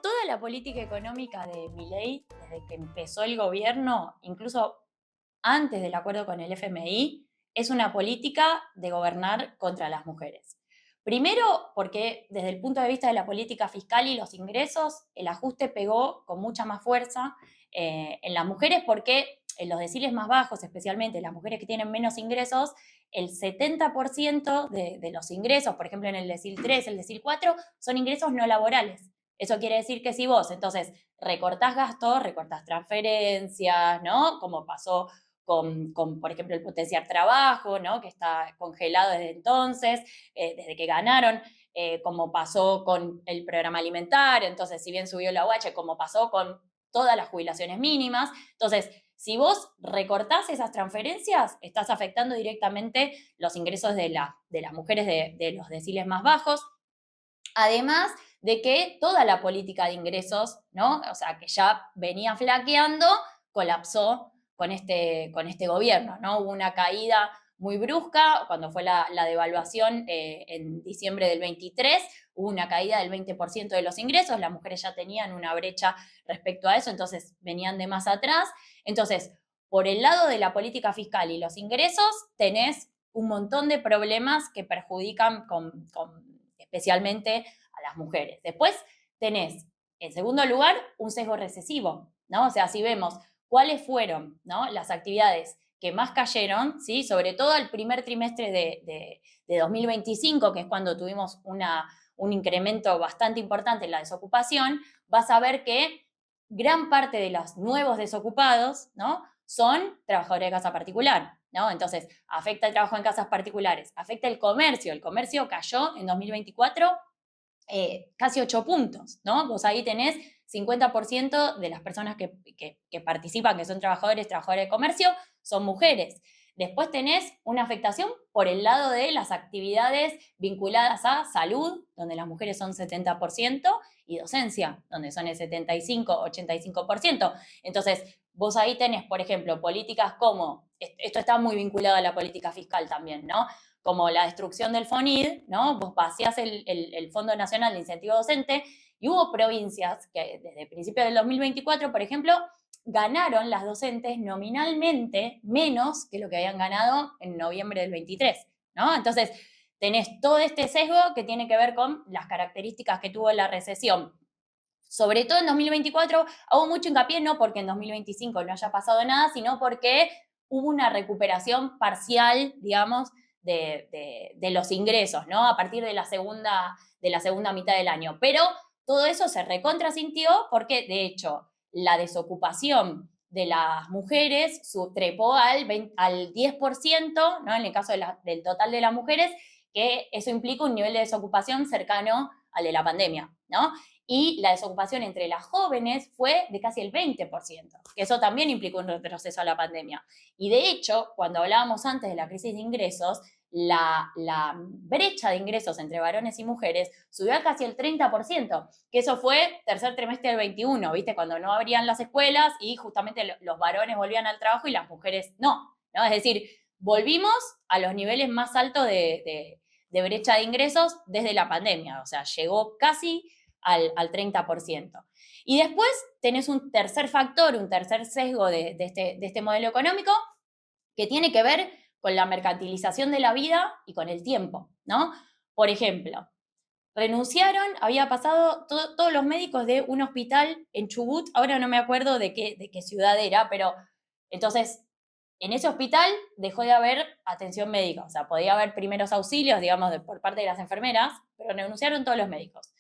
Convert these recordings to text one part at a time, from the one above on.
Toda la política económica de Milei, desde que empezó el gobierno, incluso antes del acuerdo con el FMI, es una política de gobernar contra las mujeres. Primero, porque desde el punto de vista de la política fiscal y los ingresos, el ajuste pegó con mucha más fuerza en las mujeres, porque en los deciles más bajos, especialmente las mujeres que tienen menos ingresos, el 70% de los ingresos, por ejemplo en el decil 3, el decil 4, son ingresos no laborales. Eso quiere decir que si vos entonces recortás gastos, recortás transferencias, ¿no? Como pasó por ejemplo, el potenciar trabajo, ¿no? Que está congelado desde entonces, desde que ganaron, como pasó con el programa alimentario, entonces, si bien subió la UH, como pasó con todas las jubilaciones mínimas. Entonces, si vos recortás esas transferencias, estás afectando directamente los ingresos de las mujeres de los deciles más bajos. Además de que toda la política de ingresos, ¿no? O sea, que ya venía flaqueando, colapsó con este gobierno, ¿no? Hubo una caída muy brusca, cuando fue la devaluación en diciembre del 23, hubo una caída del 20% de los ingresos, las mujeres ya tenían una brecha respecto a eso, entonces venían de más atrás. Entonces, por el lado de la política fiscal y los ingresos, tenés un montón de problemas que perjudican especialmente a las mujeres. Después tenés, en segundo lugar, un sesgo recesivo, ¿no? O sea, si vemos cuáles fueron, ¿no?, las actividades que más cayeron, ¿sí? Sobre todo el primer trimestre de 2025, que es cuando tuvimos un incremento bastante importante en la desocupación, vas a ver que gran parte de los nuevos desocupados, ¿no?, son trabajadores de casa particular, ¿no? Entonces, afecta el trabajo en casas particulares, afecta el comercio cayó en 2024 casi 8 puntos, ¿no? Vos ahí tenés 50% de las personas que participan, que son trabajadoras de comercio, son mujeres. Después tenés una afectación por el lado de las actividades vinculadas a salud, donde las mujeres son 70%, y docencia, donde son el 75-85%. Entonces, vos ahí tenés, por ejemplo, políticas como, esto está muy vinculado a la política fiscal también, ¿no?, como la destrucción del FONID, ¿no? Vos vaciás el Fondo Nacional de Incentivo Docente, y hubo provincias que desde principios del 2024, por ejemplo, ganaron las docentes nominalmente menos que lo que habían ganado en noviembre del 23, ¿no? Entonces, tenés todo este sesgo que tiene que ver con las características que tuvo la recesión. Sobre todo en 2024, hago mucho hincapié, no porque en 2025 no haya pasado nada, sino porque hubo una recuperación parcial, digamos, de los ingresos, ¿no? A partir de la segunda mitad del año. Pero todo eso se recontrasintió porque, de hecho, la desocupación de las mujeres trepó al 10%, ¿no?, en el caso del total de las mujeres, que eso implica un nivel de desocupación cercano al de la pandemia, ¿no? Y la desocupación entre las jóvenes fue de casi el 20%, que eso también implicó un retroceso a la pandemia. Y de hecho, cuando hablábamos antes de la crisis de ingresos, la brecha de ingresos entre varones y mujeres subió a casi el 30%, que eso fue tercer trimestre del 21, ¿viste? Cuando no abrían las escuelas y justamente los varones volvían al trabajo y las mujeres no, ¿no? Es decir, volvimos a los niveles más altos de brecha de ingresos desde la pandemia, o sea, llegó casi al 30%. Y después tenés un tercer factor, un tercer sesgo de este modelo económico, que tiene que ver con la mercantilización de la vida y con el tiempo, ¿no? Por ejemplo, renunciaron, había pasado todos los médicos de un hospital en Chubut, ahora no me acuerdo de qué ciudad era, pero entonces en ese hospital dejó de haber atención médica, o sea, podía haber primeros auxilios, digamos, por parte de las enfermeras, pero renunciaron todos los médicos.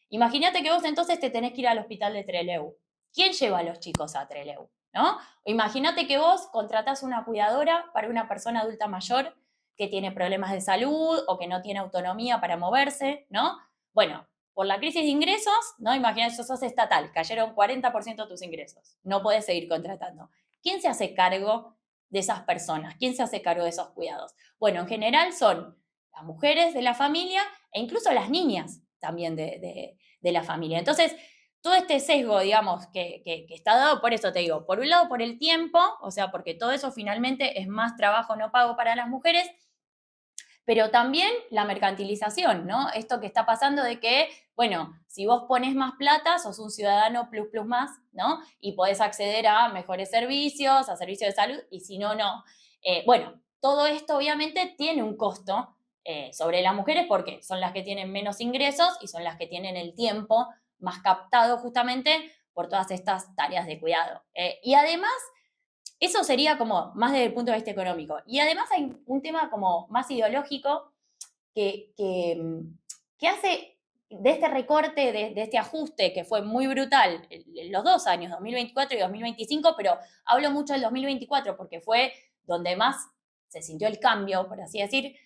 Imagínate que vos entonces te tenés que ir al hospital de Trelew. ¿Quién lleva a los chicos a Trelew? ¿No? Imagínate que vos contratás una cuidadora para una persona adulta mayor que tiene problemas de salud o que no tiene autonomía para moverse, ¿no? Bueno, por la crisis de ingresos, ¿no? Imagínate, sos estatal, cayeron 40% de tus ingresos, no podés seguir contratando. ¿Quién se hace cargo de esas personas? ¿Quién se hace cargo de esos cuidados? Bueno, en general son las mujeres de la familia e incluso las niñas también de la familia. Entonces, todo este sesgo, digamos, que está dado, por eso te digo, por un lado por el tiempo, o sea, porque todo eso finalmente es más trabajo no pago para las mujeres, pero también la mercantilización, ¿no? Esto que está pasando de que, bueno, si vos pones más plata, sos un ciudadano plus plus más, ¿no? Y podés acceder a mejores servicios, a servicios de salud, y si no, no. Bueno, todo esto obviamente tiene un costo sobre las mujeres porque son las que tienen menos ingresos y son las que tienen el tiempo más captado justamente por todas estas tareas de cuidado. Y además, eso sería como más desde el punto de vista económico. Y además hay un tema como más ideológico que hace de este recorte, de este ajuste que fue muy brutal en los 2 años, 2024 y 2025, pero hablo mucho del 2024 porque fue donde más se sintió el cambio, por así decir,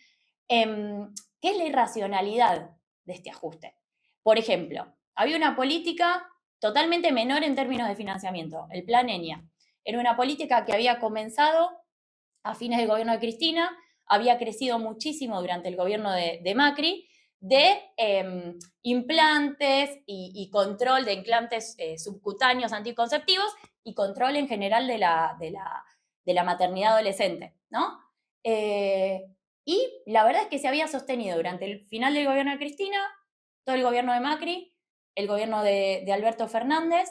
¿qué es la irracionalidad de este ajuste? Por ejemplo, había una política totalmente menor en términos de financiamiento, el Plan ENIA. Era una política que había comenzado a fines del gobierno de Cristina, había crecido muchísimo durante el gobierno de Macri, de implantes y control de implantes subcutáneos anticonceptivos y control en general de la maternidad adolescente, ¿no? Eh, y la verdad es que se había sostenido durante el final del gobierno de Cristina, todo el gobierno de Macri, el gobierno de Alberto Fernández,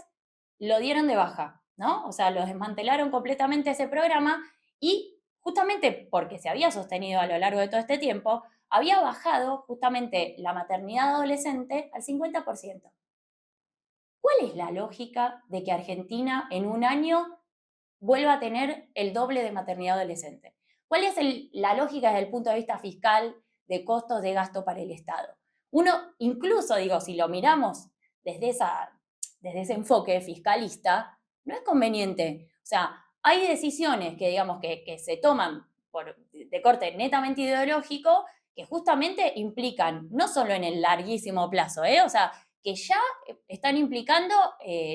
lo dieron de baja, ¿no? O sea, lo desmantelaron completamente ese programa y justamente porque se había sostenido a lo largo de todo este tiempo, había bajado justamente la maternidad adolescente al 50%. ¿Cuál es la lógica de que Argentina en un año vuelva a tener el doble de maternidad adolescente? ¿Cuál es la lógica desde el punto de vista fiscal de costos de gasto para el Estado? Uno, incluso digo, si lo miramos desde, desde ese enfoque fiscalista, no es conveniente. O sea, hay decisiones que, digamos, que se toman de corte netamente ideológico que justamente implican, no solo en el larguísimo plazo, o sea, que ya están implicando,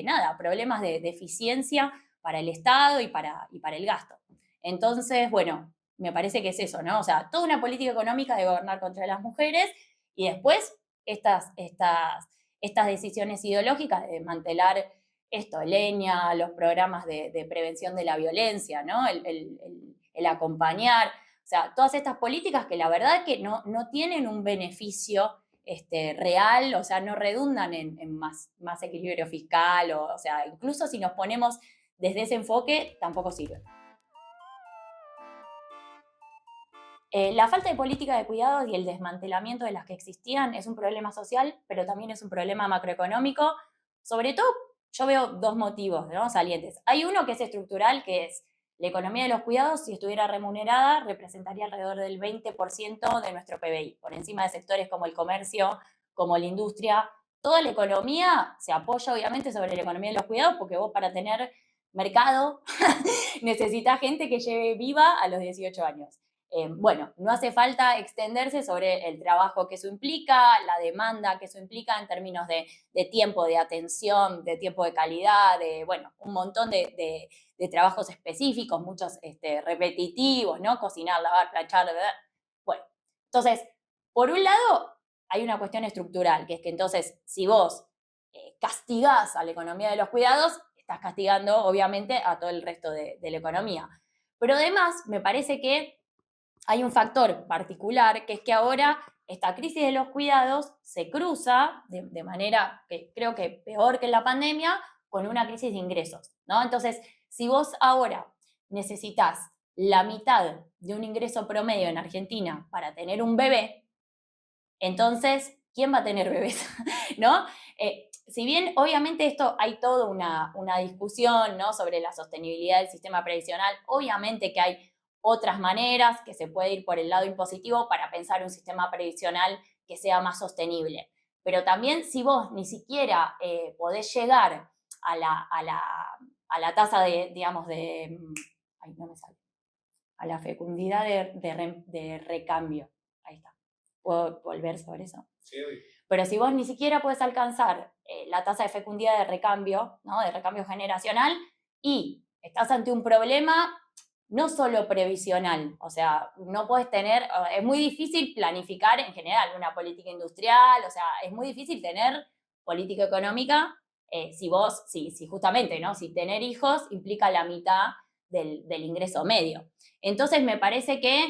nada, problemas de eficiencia para el Estado y para el gasto. Entonces, bueno, me parece que es eso, ¿no? O sea, toda una política económica de gobernar contra las mujeres y después estas decisiones ideológicas de desmantelar esto, leña, los programas de prevención de la violencia, ¿no? El acompañar, o sea, todas estas políticas que la verdad que no tienen un beneficio real, o sea, no redundan en más equilibrio fiscal, o sea, incluso si nos ponemos desde ese enfoque, tampoco sirve. La falta de política de cuidados y el desmantelamiento de las que existían es un problema social, pero también es un problema macroeconómico. Sobre todo, yo veo dos motivos, ¿no?, salientes. Hay uno que es estructural, que es la economía de los cuidados, si estuviera remunerada, representaría alrededor del 20% de nuestro PBI, por encima de sectores como el comercio, como la industria. Toda la economía se apoya obviamente sobre la economía de los cuidados, porque vos para tener mercado necesitas gente que lleve viva a los 18 años. Bueno, no hace falta extenderse sobre el trabajo que eso implica, la demanda que eso implica en términos de tiempo, de atención, de tiempo de calidad, de, bueno, un montón de trabajos específicos, muchos repetitivos, ¿no? Cocinar, lavar, planchar, ¿verdad? Bueno, entonces, por un lado, hay una cuestión estructural, que es que entonces, si vos castigás a la economía de los cuidados, estás castigando, obviamente, a todo el resto de la economía. Pero además, me parece que hay un factor particular, que es que ahora esta crisis de los cuidados se cruza de manera que creo que peor que en la pandemia con una crisis de ingresos, ¿no? Entonces, si vos ahora necesitas la mitad de un ingreso promedio en Argentina para tener un bebé, entonces, ¿quién va a tener bebés? ¿No? Si bien obviamente esto hay toda una discusión, ¿no?, sobre la sostenibilidad del sistema previsional, obviamente que hay otras maneras, que se puede ir por el lado impositivo para pensar un sistema previsional que sea más sostenible. Pero también si vos ni siquiera podés llegar a la tasa de, digamos, ay, no me sale, a la fecundidad de recambio. Ahí está. ¿Puedo volver sobre eso? Sí. Pero si vos ni siquiera puedes alcanzar la tasa de fecundidad de recambio, ¿no?, de recambio generacional, y estás ante un problema no solo previsional, o sea, no puedes tener, es muy difícil planificar en general una política industrial, o sea, es muy difícil tener política económica si justamente, ¿no? Si tener hijos implica la mitad del ingreso medio. Entonces me parece que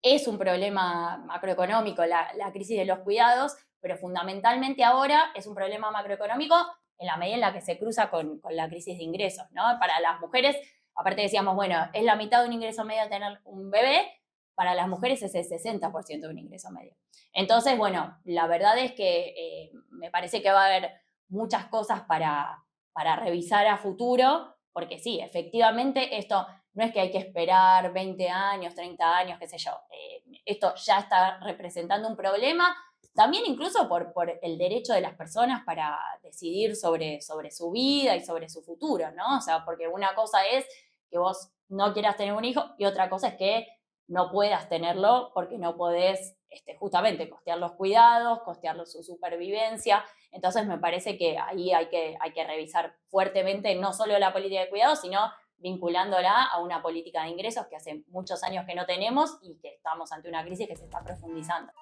es un problema macroeconómico la crisis de los cuidados, pero fundamentalmente ahora es un problema macroeconómico en la medida en la que se cruza con la crisis de ingresos, ¿no? Para las mujeres, aparte decíamos, bueno, es la mitad de un ingreso medio tener un bebé, para las mujeres es el 60% de un ingreso medio. Entonces, bueno, la verdad es que me parece que va a haber muchas cosas para revisar a futuro, porque sí, efectivamente esto no es que hay que esperar 20 años, 30 años, qué sé yo. Esto ya está representando un problema, también incluso por el derecho de las personas para decidir sobre su vida y sobre su futuro, ¿no? O sea, porque una cosa es que vos no quieras tener un hijo y otra cosa es que no puedas tenerlo porque no podés justamente costear los cuidados, costear su supervivencia. Entonces me parece que ahí hay que revisar fuertemente no solo la política de cuidados, sino vinculándola a una política de ingresos que hace muchos años que no tenemos y que estamos ante una crisis que se está profundizando.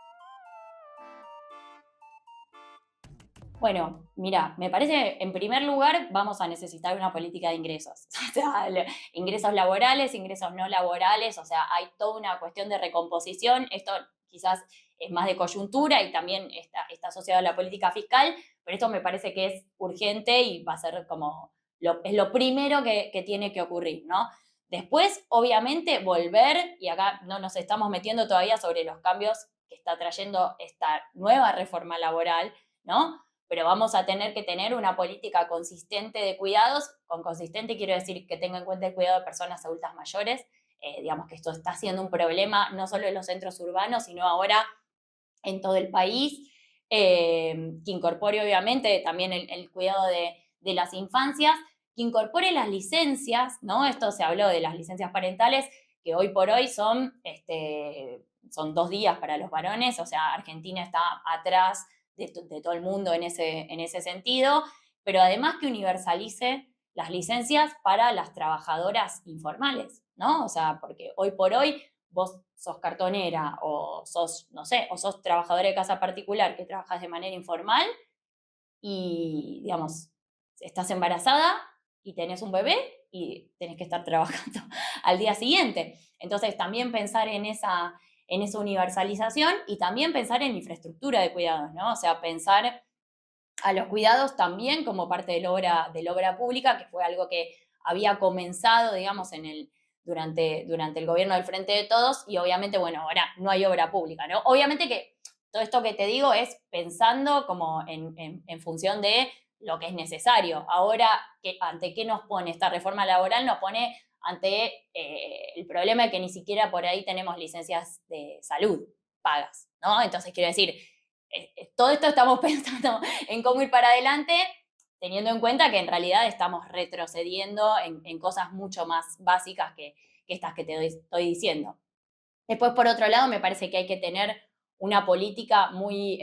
Bueno, mira, me parece, en primer lugar, vamos a necesitar una política de ingresos. O sea, ingresos laborales, ingresos no laborales, o sea, hay toda una cuestión de recomposición. Esto quizás es más de coyuntura y también está asociado a la política fiscal, pero esto me parece que es urgente y va a ser como, es lo primero que tiene que ocurrir, ¿no? Después, obviamente, volver, y acá no nos estamos metiendo todavía sobre los cambios que está trayendo esta nueva reforma laboral, ¿no? Pero vamos a tener que tener una política consistente de cuidados. Con consistente quiero decir que tenga en cuenta el cuidado de personas adultas mayores. Digamos que esto está siendo un problema no solo en los centros urbanos, sino ahora en todo el país, que incorpore obviamente también el cuidado de las infancias, que incorpore las licencias, ¿no? Esto se habló de las licencias parentales, que hoy por hoy son 2 días para los varones, o sea, Argentina está atrás de todo el mundo en ese sentido, pero además que universalice las licencias para las trabajadoras informales, ¿no? O sea, porque hoy por hoy vos sos cartonera o sos, no sé, o sos trabajadora de casa particular que trabajas de manera informal y, digamos, estás embarazada y tenés un bebé y tenés que estar trabajando al día siguiente. Entonces, también pensar en esa universalización y también pensar en infraestructura de cuidados, ¿no? O sea, pensar a los cuidados también como parte de la obra pública, que fue algo que había comenzado, digamos, durante el gobierno del Frente de Todos, y obviamente, bueno, ahora no hay obra pública, ¿no? Obviamente que todo esto que te digo es pensando como en función de lo que es necesario. Ahora, ¿ante qué nos pone esta reforma laboral? Nos pone ante el problema de que ni siquiera por ahí tenemos licencias de salud pagas, ¿no? Entonces, quiero decir, todo esto estamos pensando en cómo ir para adelante, teniendo en cuenta que en realidad estamos retrocediendo en cosas mucho más básicas que estas que te estoy diciendo. Después, por otro lado, me parece que hay que tener una política muy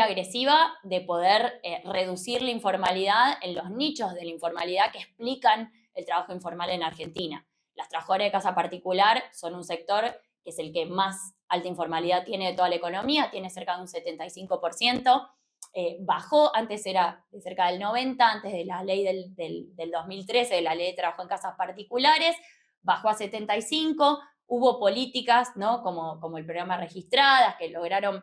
agresiva de poder reducir la informalidad en los nichos de la informalidad que explican el trabajo informal en Argentina. Las trabajadoras de casa particular son un sector que es el que más alta informalidad tiene de toda la economía, tiene cerca de un 75%. Bajó, antes era de cerca del 90%, antes de la ley del 2013, de la ley de trabajo en casas particulares, bajó a 75%. Hubo políticas, ¿no? Como el programa Registradas, que lograron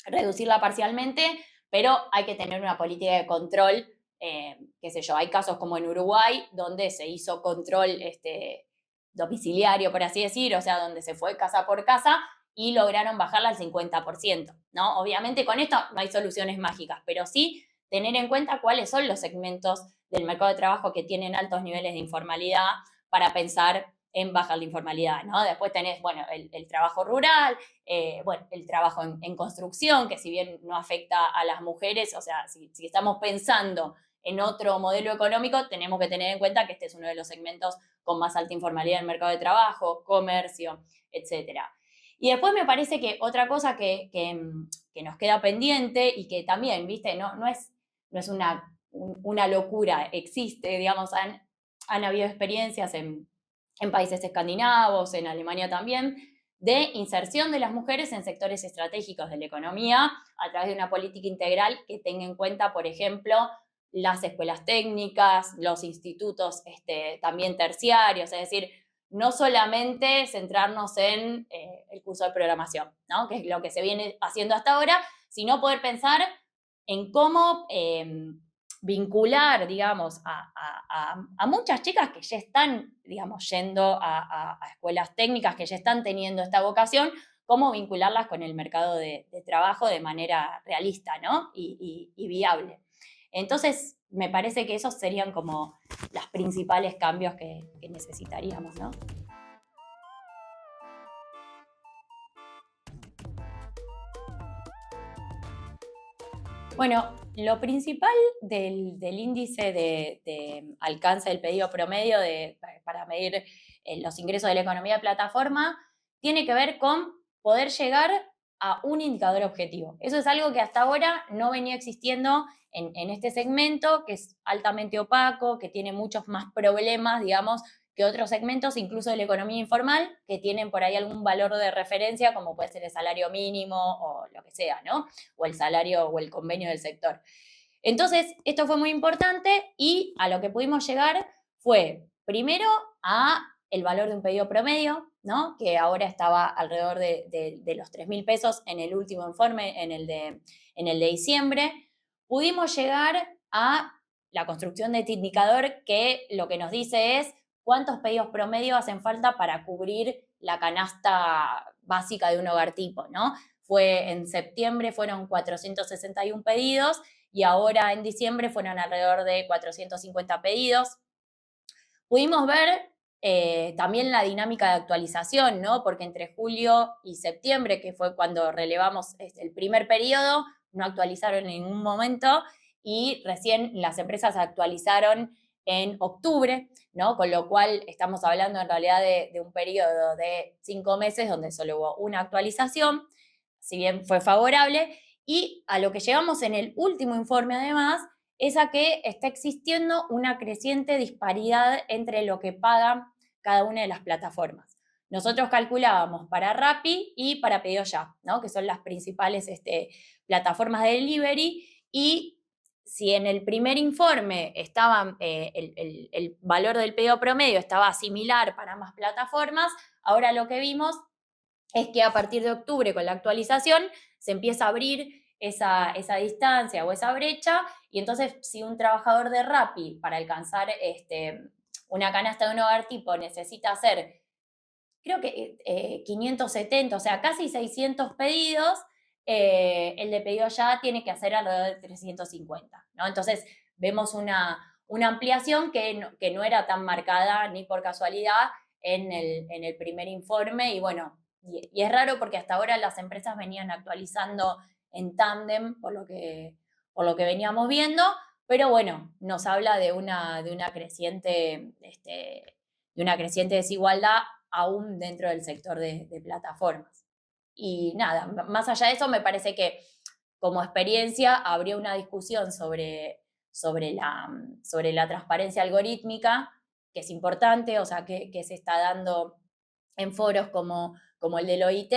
reducirla parcialmente, pero hay que tener una política de control, qué sé yo, hay casos como en Uruguay, donde se hizo control domiciliario, por así decir, o sea, donde se fue casa por casa y lograron bajarla al 50%, ¿no? Obviamente con esto no hay soluciones mágicas, pero sí tener en cuenta cuáles son los segmentos del mercado de trabajo que tienen altos niveles de informalidad para pensar en bajar la informalidad, ¿no? Después tenés, bueno, el trabajo rural, bueno, el trabajo en construcción, que si bien no afecta a las mujeres, o sea, si estamos pensando en otro modelo económico, tenemos que tener en cuenta que este es uno de los segmentos con más alta informalidad en el mercado de trabajo, comercio, etcétera. Y después me parece que otra cosa que nos queda pendiente y que también, viste, no es una locura, existe, digamos, han habido experiencias en países escandinavos, en Alemania también, de inserción de las mujeres en sectores estratégicos de la economía a través de una política integral que tenga en cuenta, por ejemplo, las escuelas técnicas, los institutos también terciarios, es decir, no solamente centrarnos en el curso de programación, ¿no? Que es lo que se viene haciendo hasta ahora, sino poder pensar en cómo vincular, digamos, a muchas chicas que ya están, digamos, yendo a escuelas técnicas, que ya están teniendo esta vocación, cómo vincularlas con el mercado de trabajo de manera realista, ¿no? Y viable. Entonces, me parece que esos serían como los principales cambios que necesitaríamos, ¿no? Bueno, lo principal del índice de alcance del pedido promedio para medir los ingresos de la economía de plataforma tiene que ver con poder llegar a un indicador objetivo. Eso es algo que hasta ahora no venía existiendo en este segmento, que es altamente opaco, que tiene muchos más problemas, digamos, que otros segmentos, incluso de la economía informal, que tienen por ahí algún valor de referencia, como puede ser el salario mínimo o lo que sea, ¿no? O el salario o el convenio del sector. Entonces, esto fue muy importante y a lo que pudimos llegar fue, primero, a el valor de un pedido promedio, ¿no? Que ahora estaba alrededor de los 3.000 pesos en el último informe, en el de diciembre. Pudimos llegar a la construcción de este indicador que lo que nos dice es cuántos pedidos promedio hacen falta para cubrir la canasta básica de un hogar tipo, ¿no? Fue en septiembre, fueron 461 pedidos y ahora en diciembre fueron alrededor de 450 pedidos. Pudimos ver también la dinámica de actualización, ¿no? Porque entre julio y septiembre, que fue cuando relevamos el primer periodo, no actualizaron en ningún momento y recién las empresas actualizaron en octubre, ¿no? Con lo cual estamos hablando en realidad de un periodo de 5 meses donde solo hubo una actualización, si bien fue favorable, y a lo que llegamos en el último informe además es a que está existiendo una creciente disparidad entre lo que pagan cada una de las plataformas. Nosotros calculábamos para Rappi y para Pedido Ya, ¿no? Que son las principales plataformas de delivery, y si en el primer informe estaba, el valor del pedido promedio estaba similar para ambas plataformas, ahora lo que vimos es que a partir de octubre, con la actualización, se empieza a abrir esa distancia o esa brecha, y entonces si un trabajador de Rappi para alcanzar una canasta de un hogar tipo necesita hacer, creo que 570, o sea, casi 600 pedidos, el de Pedido Ya tiene que hacer alrededor de 350, ¿no? Entonces vemos una ampliación que no era tan marcada ni por casualidad en el primer informe, y bueno, y es raro porque hasta ahora las empresas venían actualizando en tándem por lo que veníamos viendo, pero bueno, nos habla de una creciente desigualdad aún dentro del sector de plataformas. Y nada, más allá de eso, me parece que como experiencia habría una discusión sobre la transparencia algorítmica, que es importante, o sea, que se está dando en foros como el del OIT,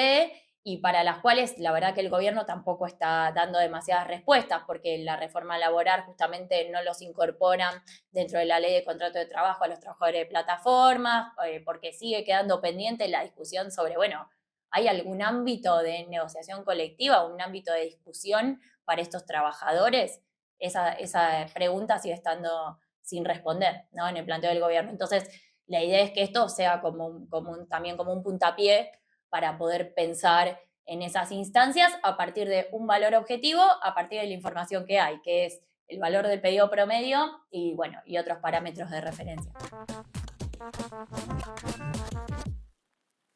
y para las cuales la verdad que el gobierno tampoco está dando demasiadas respuestas, porque la reforma laboral justamente no los incorporan dentro de la ley de contrato de trabajo a los trabajadores de plataformas, porque sigue quedando pendiente la discusión sobre, bueno, ¿hay algún ámbito de negociación colectiva, un ámbito de discusión para estos trabajadores? Esa pregunta sigue estando sin responder, ¿no? En el planteo del gobierno. Entonces, la idea es que esto sea también como un puntapié para poder pensar en esas instancias a partir de un valor objetivo, a partir de la información que hay, que es el valor del pedido promedio y, bueno, y otros parámetros de referencia.